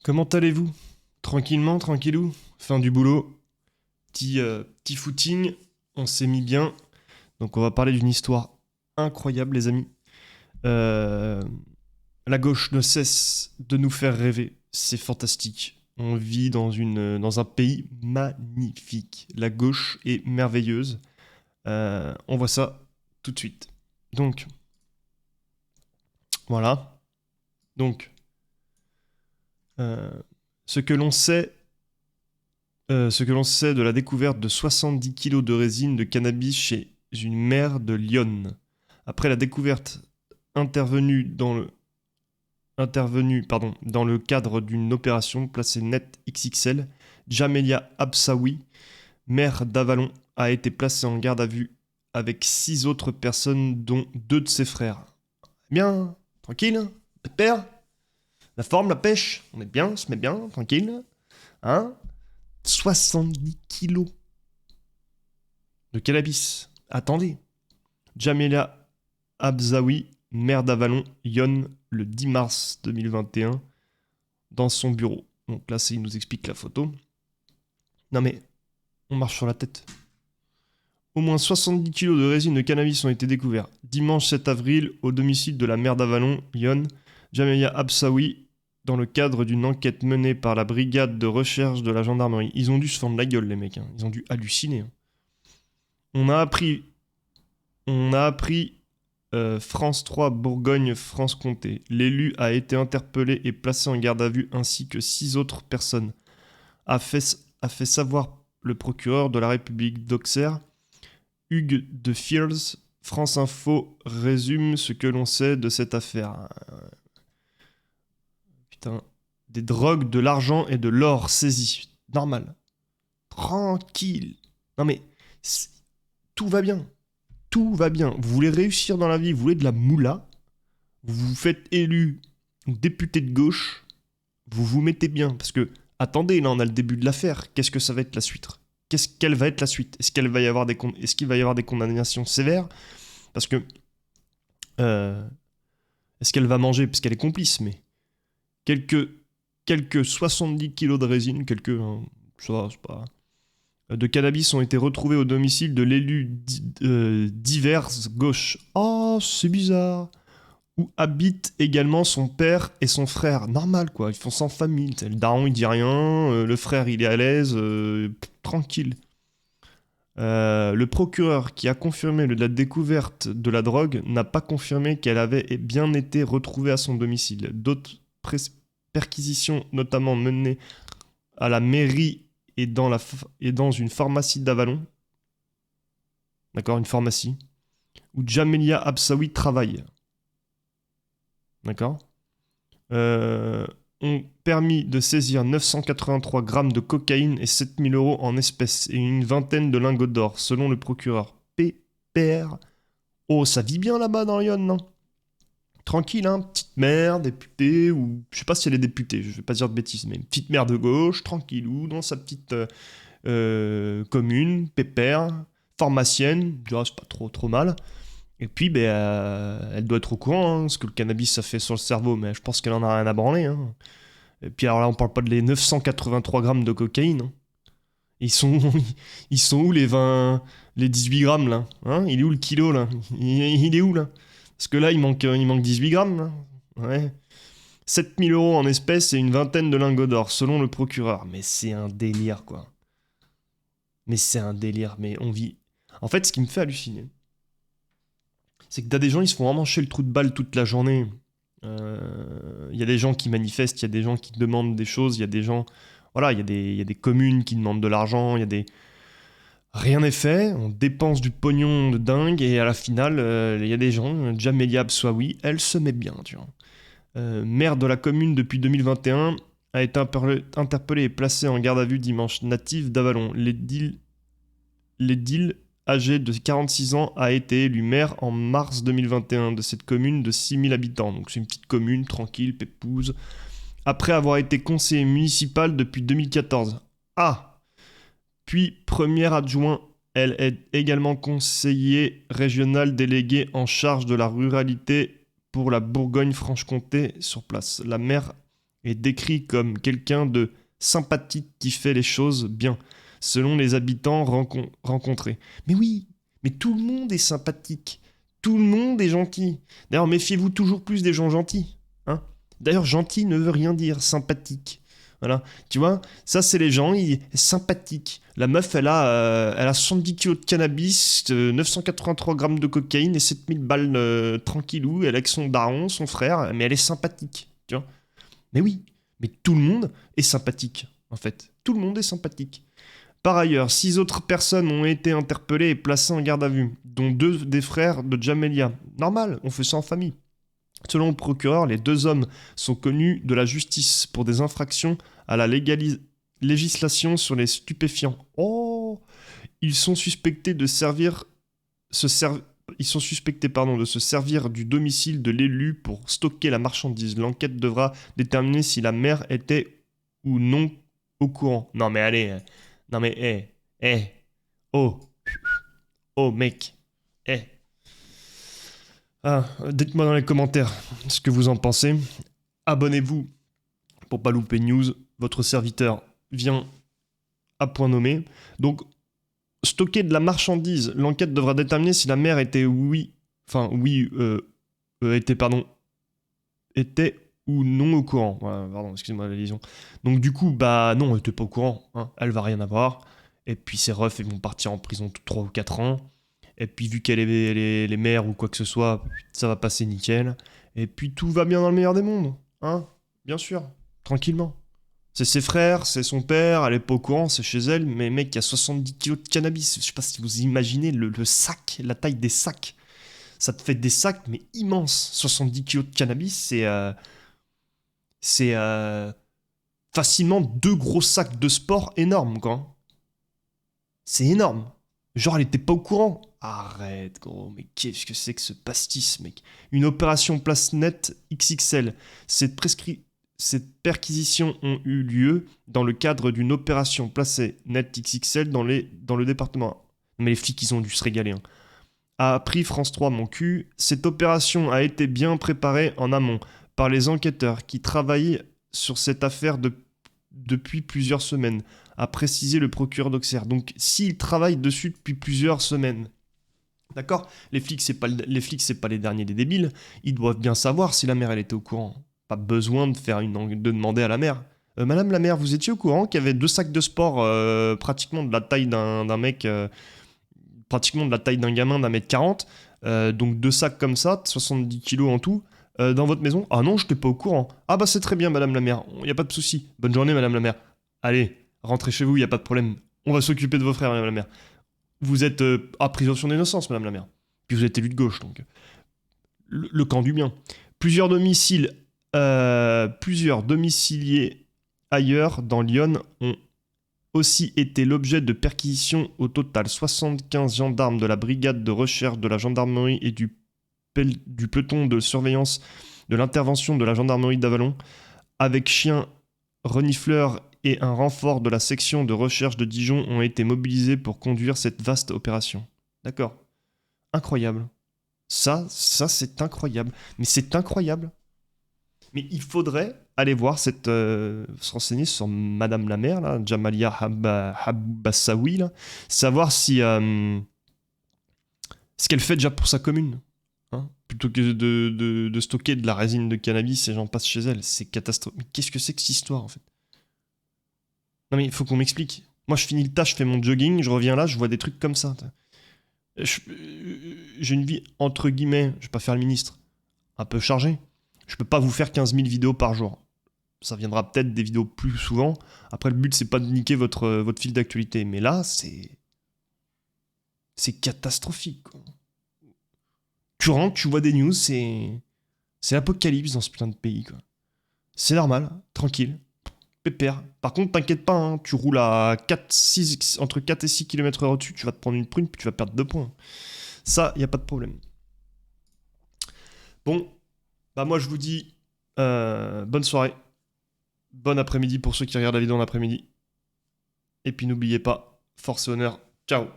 Comment allez-vous? Tranquillement, tranquillou? Fin du boulot, petit footing, on s'est mis bien. Donc on va parler d'une histoire incroyable les amis. Euh, la gauche ne cesse de nous faire rêver, c'est fantastique. On vit dans un pays magnifique. La gauche est merveilleuse. On voit ça tout de suite. Donc voilà. Donc euh, ce que l'on sait ce que l'on sait de la découverte de 70 kilos de résine de cannabis chez une mère de Lyon. Après la découverte intervenue dans le, dans le cadre d'une opération placée net XXL, Jamelia Absaoui, maire d'Avalon, a été placée en garde à vue avec 6 autres personnes, dont 2 de ses frères. Bien, tranquille, pépère, la forme, la pêche, on est bien, on se met bien, tranquille, hein? 70 kilos de cannabis. Attendez. Jamila Abzaoui, maire d'Avalon, Yonne, le 10 mars 2021, dans son bureau. Donc là, il nous explique la photo. Non mais, on marche sur la tête. Au moins 70 kilos de résine de cannabis ont été découverts. Dimanche 7 avril, au domicile de la maire d'Avalon, Yonne, Jamila Absaoui, dans le cadre d'une enquête menée par la brigade de recherche de la gendarmerie. Ils ont dû se fendre la gueule, les mecs. Hein. Ils ont dû halluciner. Hein. On a appris France 3 Bourgogne-Franche-Comté. L'élu a été interpellé et placé en garde à vue ainsi que 6 autres personnes. A fait savoir le procureur de la République d'Auxerre, Hugues de Fiers. France Info résume ce que l'on sait de cette affaire. Putain. Des drogues, de l'argent et de l'or saisis. Normal. Tranquille. Non mais, tout va bien. Tout va bien. Vous voulez réussir dans la vie, vous voulez de la moula, vous vous faites élu député de gauche, vous vous mettez bien. Parce que, attendez, là on a le début de l'affaire. Qu'est-ce que ça va être la suite? Quelle va être la suite? Est-ce qu'il va y avoir des condamnations sévères? Parce que, euh, est-ce qu'elle va manger? Parce qu'elle est complice, mais quelques, quelques 70 kilos de résine, hein, ça, c'est pas... de cannabis ont été retrouvés au domicile de l'élu divers gauche. Oh, c'est bizarre. Où habitent également son père et son frère. Normal, quoi. Ils font sans famille. Le daron, il dit rien. Le frère, il est à l'aise. Tranquille. Le procureur qui a confirmé la découverte de la drogue n'a pas confirmé qu'elle avait bien été retrouvée à son domicile. D'autres perquisitions, notamment menées à la mairie et dans une pharmacie d'Avalon, d'accord, une pharmacie, où Jamelia Absaoui travaille, d'accord, ont permis de saisir 983 grammes de cocaïne et 7000 euros en espèces et une vingtaine de lingots d'or, selon le procureur Pépère. Oh, ça vit bien là-bas dans Lyon, non? Tranquille, hein, petite mère, députée, ou je sais pas si elle est députée, je vais pas dire de bêtises, mais une petite mère de gauche, tranquillou, dans sa petite commune, pépère, pharmacienne, c'est pas trop mal. Et puis, ben, elle doit être au courant, hein, ce que le cannabis ça fait sur le cerveau, mais je pense qu'elle en a rien à branler. Hein. Et puis alors là, on parle pas de les 983 grammes de cocaïne. Hein. Ils sont, ils sont où les 18 grammes là? Hein, il est où le kilo là? Il est où là? Parce que là, il manque 18 grammes là. Ouais. 7000 euros en espèces et une vingtaine de lingots d'or, selon le procureur. Mais c'est un délire, quoi. Mais c'est un délire, mais on vit. En fait, ce qui me fait halluciner, c'est que t'as des gens, ils se font vraiment chier le trou de balle toute la journée. Il y a des gens qui manifestent, il y a des gens qui demandent des choses, il y a des gens. Voilà, il y a des communes qui demandent de l'argent, il y a des. Rien n'est fait, on dépense du pognon de dingue, et à la finale, il y a des gens, Jamelia Absaoui, elle se met bien, tu vois. Maire de la commune depuis 2021, a été interpellé et placé en garde à vue dimanche. Natif d'Avalon, L'édile, âgé de 46 ans, a été élu maire en mars 2021 de cette commune de 6000 habitants. Donc c'est une petite commune, tranquille, pépouse. Après avoir été conseiller municipal depuis 2014. Ah. Puis premier adjoint, elle est également conseiller régional délégué en charge de la ruralité pour la Bourgogne-Franche-Comté sur place. La maire est décrit comme quelqu'un de sympathique qui fait les choses bien, selon les habitants rencontrés. Mais oui, mais tout le monde est sympathique. Tout le monde est gentil. D'ailleurs, méfiez-vous toujours plus des gens gentils. Hein. D'ailleurs, gentil ne veut rien dire sympathique. Voilà. Tu vois, ça, c'est les gens sympathiques. La meuf, elle a 70 kilos de cannabis, 983 grammes de cocaïne et 7000 balles tranquillou. Elle est avec son daron, son frère, mais elle est sympathique. Tu vois. Mais oui, mais tout le monde est sympathique, en fait. Tout le monde est sympathique. Par ailleurs, 6 autres personnes ont été interpellées et placées en garde à vue, dont 2 des frères de Jamelia. Normal, on fait ça en famille. Selon le procureur, les 2 hommes sont connus de la justice pour des infractions à la législation sur les stupéfiants. Oh, ils sont suspectés de ils sont suspectés de se servir du domicile de l'élu pour stocker la marchandise. L'enquête devra déterminer si la mère était ou non au courant. Non mais allez, non mais oh, oh mec, Ah, dites-moi dans les commentaires ce que vous en pensez. Abonnez-vous pour pas louper news. Votre serviteur vient à point nommé. Donc, stocker de la marchandise. L'enquête devra déterminer si la mère était était ou non au courant. Voilà, pardon, excusez-moi la liaison. Donc du coup, bah non, elle était pas au courant. Hein. Elle va rien avoir. Et puis ces refs, ils vont partir en prison 3 ou 4 ans. Et puis vu qu'elle est les mères ou quoi que ce soit, ça va passer nickel. Et puis tout va bien dans le meilleur des mondes. Hein. Bien sûr. Tranquillement. C'est ses frères, c'est son père, elle est pas au courant, c'est chez elle, mais mec, il y a 70 kilos de cannabis. Je sais pas si vous imaginez le sac, la taille des sacs. Ça te fait des sacs, mais immenses. 70 kilos de cannabis, c'est facilement 2 gros sacs de sport énormes, quoi. C'est énorme. Genre, elle était pas au courant. Arrête, gros, mais qu'est-ce que c'est que ce pastis, mec. Une opération place nette XXL. Ces perquisitions ont eu lieu dans le cadre d'une opération placée net XXL dans le département. Mais les flics, ils ont dû se régaler. Hein. A appris France 3 mon cul, cette opération a été bien préparée en amont par les enquêteurs qui travaillent sur cette affaire depuis plusieurs semaines, a précisé le procureur d'Auxerre. Donc s'ils travaillent dessus depuis plusieurs semaines, d'accord, les flics, c'est pas les derniers des débiles, ils doivent bien savoir si la mère, elle était au courant. Pas besoin de demander à la mère. Madame la mère, vous étiez au courant qu'il y avait 2 sacs de sport pratiquement de la taille d'un mec... pratiquement de la taille d'un gamin d'1m40, donc 2 sacs comme ça, 70 kilos en tout, dans votre maison. Ah non, je n'étais pas au courant. Ah bah c'est très bien, madame la mère, il n'y a pas de souci. Bonne journée, madame la mère. Allez, rentrez chez vous, il n'y a pas de problème. On va s'occuper de vos frères, madame la mère. Vous êtes à présomption d'innocence, madame la mère. Puis vous êtes élu de gauche, donc. Le camp du bien. Plusieurs domiciliés ailleurs dans Lyon ont aussi été l'objet de perquisitions. Au total, 75 gendarmes de la brigade de recherche de la gendarmerie et du peloton de surveillance de l'intervention de la gendarmerie d'Avalon, avec chiens renifleurs et un renfort de la section de recherche de Dijon ont été mobilisés pour conduire cette vaste opération. D'accord. Incroyable. Ça c'est incroyable. Mais c'est incroyable. Mais il faudrait aller voir se renseigner sur Madame la Mère, là, Jamalia Habassaoui, là, savoir si ce qu'elle fait déjà pour sa commune. Hein, plutôt que de stocker de la résine de cannabis et j'en passe chez elle. C'est catastrophique. Mais qu'est-ce que c'est que cette histoire, en fait? Non mais il faut qu'on m'explique. Moi, je finis le taf, je fais mon jogging, je reviens là, je vois des trucs comme ça. J'ai une vie, entre guillemets, je vais pas faire le ministre, un peu chargée. Je peux pas vous faire 15 000 vidéos par jour. Ça viendra peut-être des vidéos plus souvent. Après, le but, c'est pas de niquer votre fil d'actualité. Mais là, c'est catastrophique, quoi. Tu rentres, tu vois des news, c'est l'apocalypse dans ce putain de pays, quoi. C'est normal, tranquille, pépère. Par contre, t'inquiète pas, hein, tu roules à entre 4 et 6 km/h au-dessus, tu vas te prendre une prune, puis tu vas perdre 2 points. Ça, y a pas de problème. Bon, bah moi je vous dis bonne soirée, bon après-midi pour ceux qui regardent la vidéo en après-midi. Et puis n'oubliez pas, force et honneur, ciao.